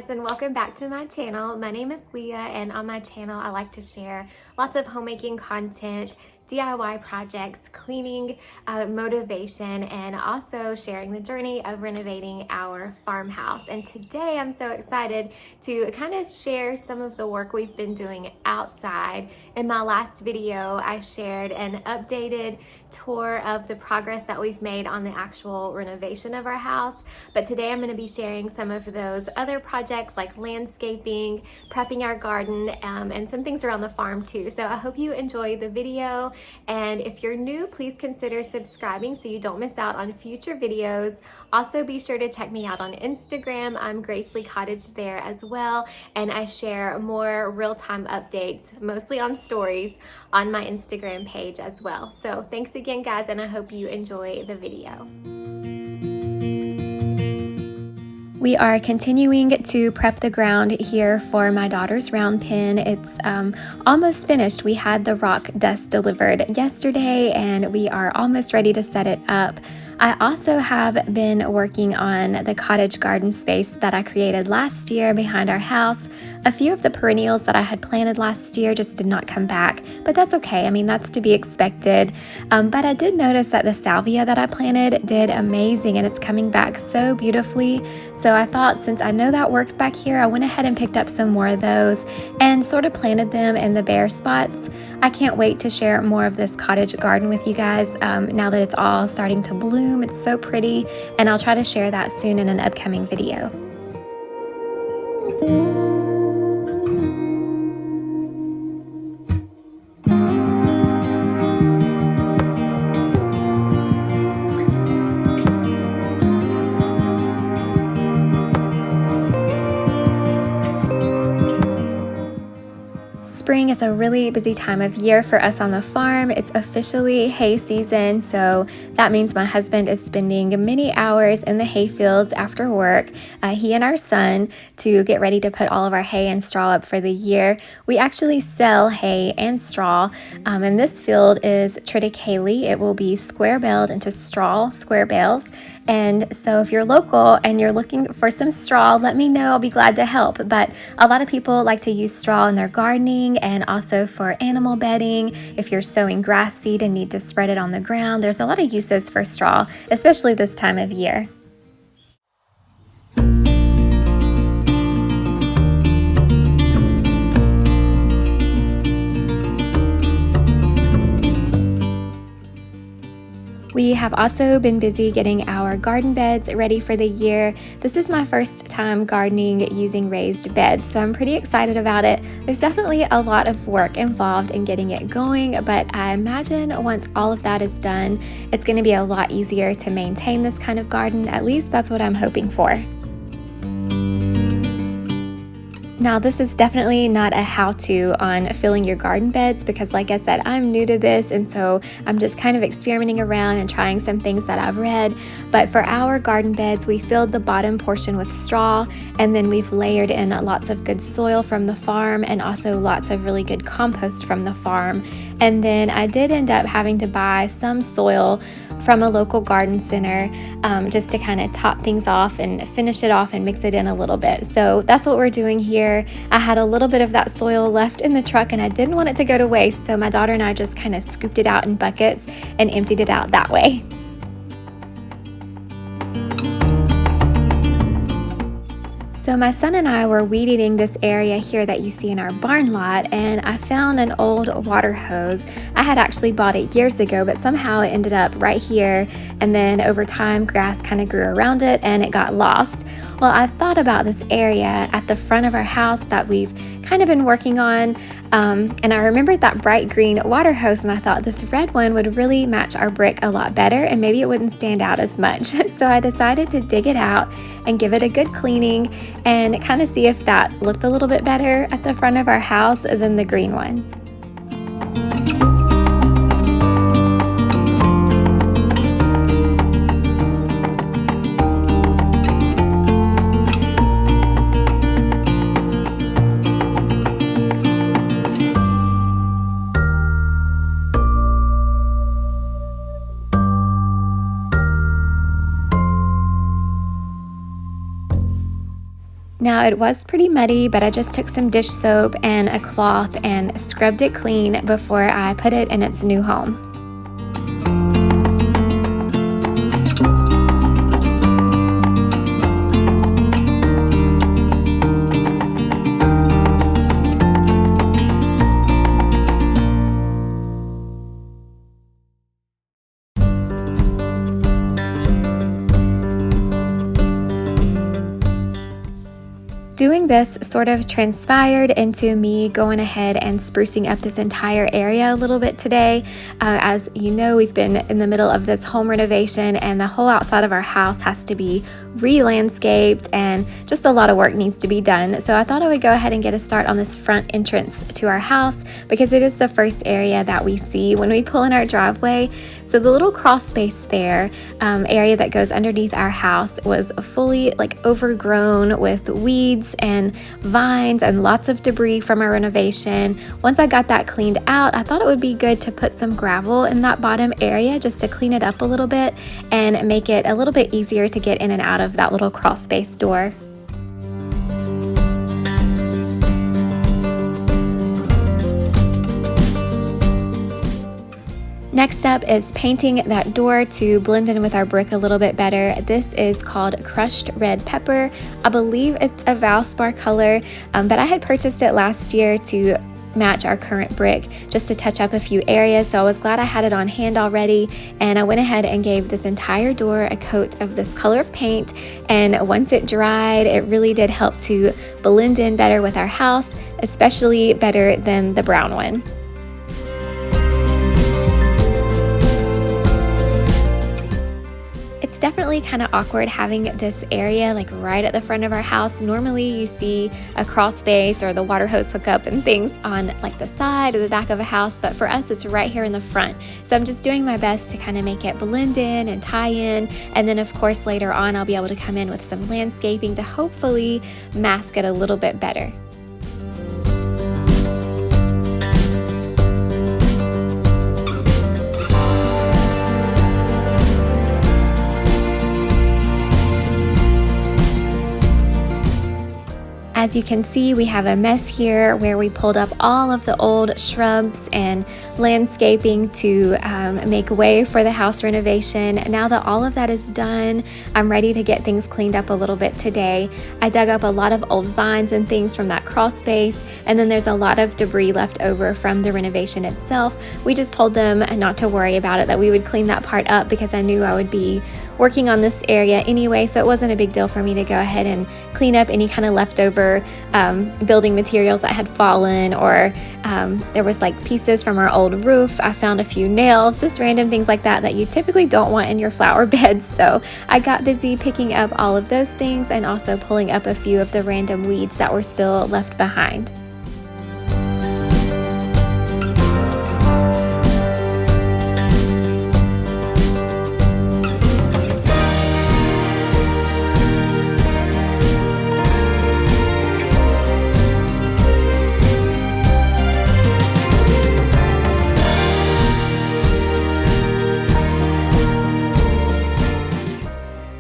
and welcome back to my channel. My name is Leah, and on my channel I like to share lots of homemaking content, DIY projects, cleaning, motivation, and also sharing the journey of renovating our farmhouse. And today I'm so excited to kind of share some of the work we've been doing outside. In my last video, I shared an updated tour of the progress that we've made on the actual renovation of our house. But today I'm going to be sharing some of those other projects like landscaping, prepping our garden, and some things around the farm too. So I hope you enjoy the video. And if you're new, please consider subscribing so you don't miss out on future videos. Also, be sure to check me out on Instagram. I'm Gracely Cottage there as well. And I share more real-time updates, mostly on stories, on my Instagram page as well. So thanks again, guys, and I hope you enjoy the video. We are continuing to prep the ground here for my daughter's round pen. It's almost finished. We had the rock dust delivered yesterday and we are almost ready to set it up. I also have been working on the cottage garden space that I created last year behind our house. A few of the perennials that I had planted last year just did not come back, but that's okay. I mean, that's to be expected. But I did notice that the salvia that I planted did amazing and it's coming back so beautifully. So I thought, since I know that works back here, I went ahead and picked up some more of those and sort of planted them in the bare spots. I can't wait to share more of this cottage garden with you guys now that it's all starting to bloom. It's so pretty, and I'll try to share that soon in an upcoming video. Spring is a really busy time of year for us on the farm. It's officially hay season, so that means my husband is spending many hours in the hay fields after work, he and our son, to get ready to put all of our hay and straw up for the year. We actually sell hay and straw, and this field is triticale. It will be square baled into straw square bales. And so if you're local and you're looking for some straw, let me know. I'll be glad to help. But a lot of people like to use straw in their gardening and also for animal bedding. If you're sowing grass seed and need to spread it on the ground, there's a lot of uses for straw, especially this time of year. We have also been busy getting our garden beds ready for the year. This is my first time gardening using raised beds, so I'm pretty excited about it. There's definitely a lot of work involved in getting it going, but I imagine once all of that is done, it's going to be a lot easier to maintain this kind of garden. At least that's what I'm hoping for. Now, this is definitely not a how-to on filling your garden beds because, like I said, I'm new to this, and so I'm just kind of experimenting around and trying some things that I've read. But for our garden beds, we filled the bottom portion with straw, and then we've layered in lots of good soil from the farm and also lots of really good compost from the farm. And then I did end up having to buy some soil from a local garden center just to kind of top things off and finish it off and mix it in a little bit. So that's what we're doing here. I had a little bit of that soil left in the truck and I didn't want it to go to waste, so my daughter and I just kind of scooped it out in buckets and emptied it out that way. So my son and I were weed eating this area here that you see in our barn lot, and I found an old water hose. I had actually bought it years ago, but somehow it ended up right here, and then over time grass kind of grew around it and it got lost. Well, I thought about this area at the front of our house that we've kind of been working on, and I remembered that bright green water hose, and I thought this red one would really match our brick a lot better and maybe it wouldn't stand out as much. So I decided to dig it out and give it a good cleaning and kind of see if that looked a little bit better at the front of our house than the green one. Now it was pretty muddy, but I just took some dish soap and a cloth and scrubbed it clean before I put it in its new home. Doing this sort of transpired into me going ahead and sprucing up this entire area a little bit today. As you know, we've been in the middle of this home renovation and the whole outside of our house has to be re-landscaped and just a lot of work needs to be done. So I thought I would go ahead and get a start on this front entrance to our house because it is the first area that we see when we pull in our driveway. So the little crawl space there, area that goes underneath our house, was fully overgrown with weeds and vines and lots of debris from our renovation. Once I got that cleaned out, I thought it would be good to put some gravel in that bottom area just to clean it up a little bit and make it a little bit easier to get in and out of that little crawl space door. Next up is painting that door to blend in with our brick a little bit better. This is called Crushed Red Pepper. I believe it's a Valspar color, but I had purchased it last year to match our current brick just to touch up a few areas, so I was glad I had it on hand already, and I went ahead and gave this entire door a coat of this color of paint, and once it dried, it really did help to blend in better with our house, especially better than the brown one. It's definitely kind of awkward having this area right at the front of our house. Normally you see a crawl space or the water hose hookup and things on the side or the back of a house, but for us it's right here in the front. So I'm just doing my best to kind of make it blend in and tie in, and then of course later on I'll be able to come in with some landscaping to hopefully mask it a little bit better. As you can see, we have a mess here where we pulled up all of the old shrubs and landscaping to make way for the house renovation. Now that all of that is done, I'm ready to get things cleaned up a little bit today. I dug up a lot of old vines and things from that crawl space, and then there's a lot of debris left over from the renovation itself. We just told them not to worry about it, that we would clean that part up because I knew I would be working on this area anyway, so it wasn't a big deal for me to go ahead and clean up any kind of leftover building materials that had fallen, or there was pieces from our old roof. I found a few nails, just random things like that that you typically don't want in your flower beds. So I got busy picking up all of those things and also pulling up a few of the random weeds that were still left behind.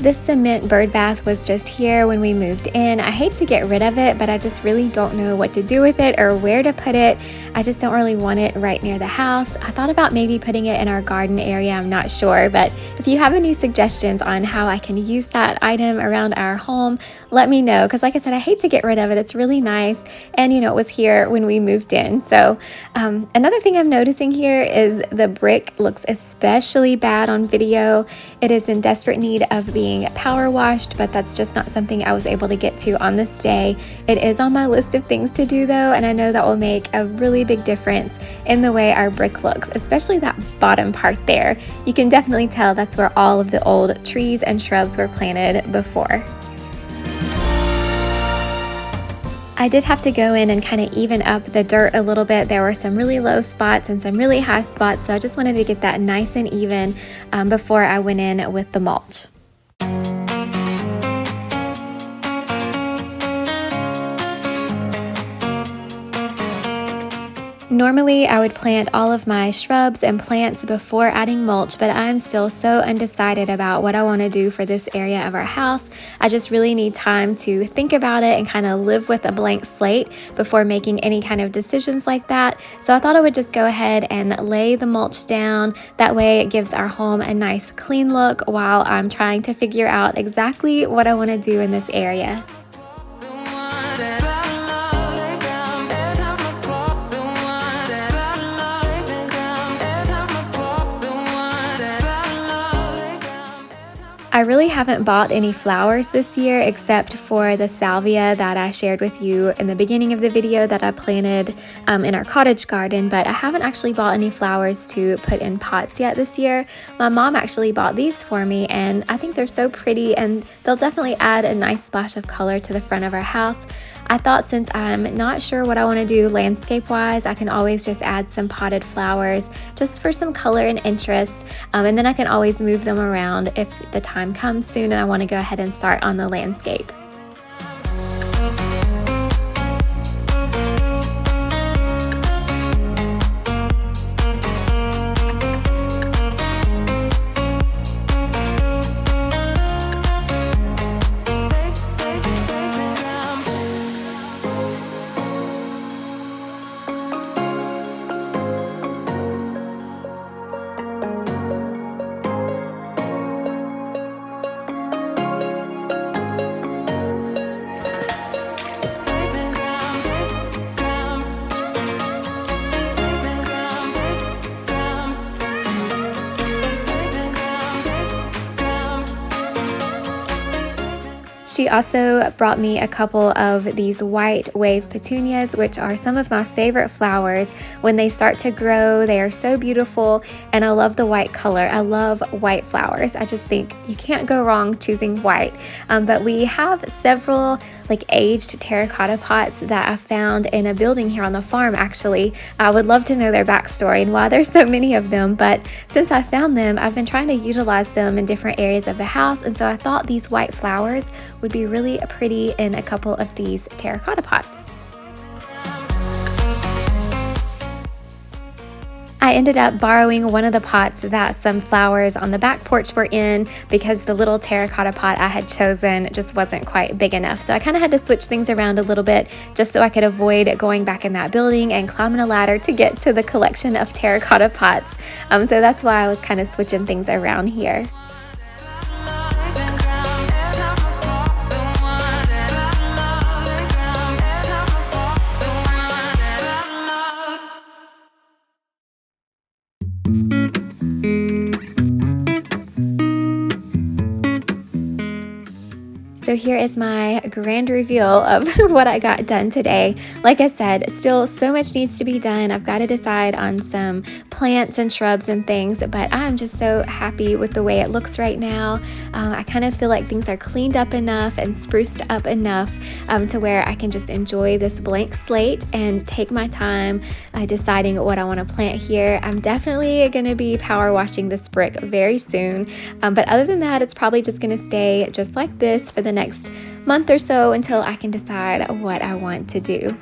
This cement bird bath was just here when we moved in. I hate to get rid of it, but I just really don't know what to do with it or where to put it. I just don't really want it right near the house. I thought about maybe putting it in our garden area, I'm not sure, but if you have any suggestions on how I can use that item around our home, let me know, because like I said, I hate to get rid of it. It's really nice, and it was here when we moved in. So another thing I'm noticing here is the brick looks especially bad on video. It is in desperate need of being power washed, but that's just not something I was able to get to on this day. It is on my list of things to do though, and I know that will make a really big difference in the way our brick looks, especially that bottom part there. You can definitely tell that's where all of the old trees and shrubs were planted before. I did have to go in and kind of even up the dirt a little bit. There were some really low spots and some really high spots, so I just wanted to get that nice and even before I went in with the mulch. Normally, I would plant all of my shrubs and plants before adding mulch, but I'm still so undecided about what I want to do for this area of our house. I just really need time to think about it and kind of live with a blank slate before making any kind of decisions like that. So I thought I would just go ahead and lay the mulch down. That way it gives our home a nice clean look while I'm trying to figure out exactly what I want to do in this area. I really haven't bought any flowers this year except for the salvia that I shared with you in the beginning of the video that I planted in our cottage garden, but I haven't actually bought any flowers to put in pots yet this year. My mom actually bought these for me and I think they're so pretty and they'll definitely add a nice splash of color to the front of our house. I thought since I'm not sure what I want to do landscape-wise, I can always just add some potted flowers just for some color and interest, and then I can always move them around if the time comes soon and I want to go ahead and start on the landscape. She also brought me a couple of these white wave petunias, which are some of my favorite flowers. When they start to grow, they are so beautiful, and I love the white color. I love white flowers. I just think you can't go wrong choosing white. But we have several aged terracotta pots that I found in a building here on the farm actually. I would love to know their backstory and why there's so many of them, but since I found them, I've been trying to utilize them in different areas of the house, and so I thought these white flowers would be really pretty in a couple of these terracotta pots. I ended up borrowing one of the pots that some flowers on the back porch were in because the little terracotta pot I had chosen just wasn't quite big enough. So I kind of had to switch things around a little bit just so I could avoid going back in that building and climbing a ladder to get to the collection of terracotta pots. So that's why I was kind of switching things around here. So here is my grand reveal of what I got done today. Like I said, still so much needs to be done. I've got to decide on some plants and shrubs and things, but I'm just so happy with the way it looks right now. I kind of feel like things are cleaned up enough and spruced up enough to where I can just enjoy this blank slate and take my time deciding what I want to plant here. I'm definitely going to be power washing this brick very soon, but other than that, it's probably just going to stay just like this for the next month or so until I can decide what I want to do.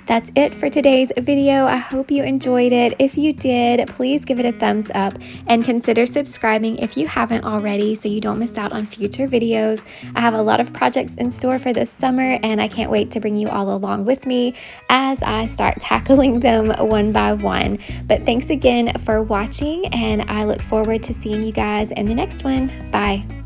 That's it for today's video. I hope you enjoyed it. If you did, please give it a thumbs up and consider subscribing if you haven't already so you don't miss out on future videos. I have a lot of projects in store for this summer and I can't wait to bring you all along with me as I start tackling them one by one. But thanks again for watching and I look forward to seeing you guys in the next one. Bye.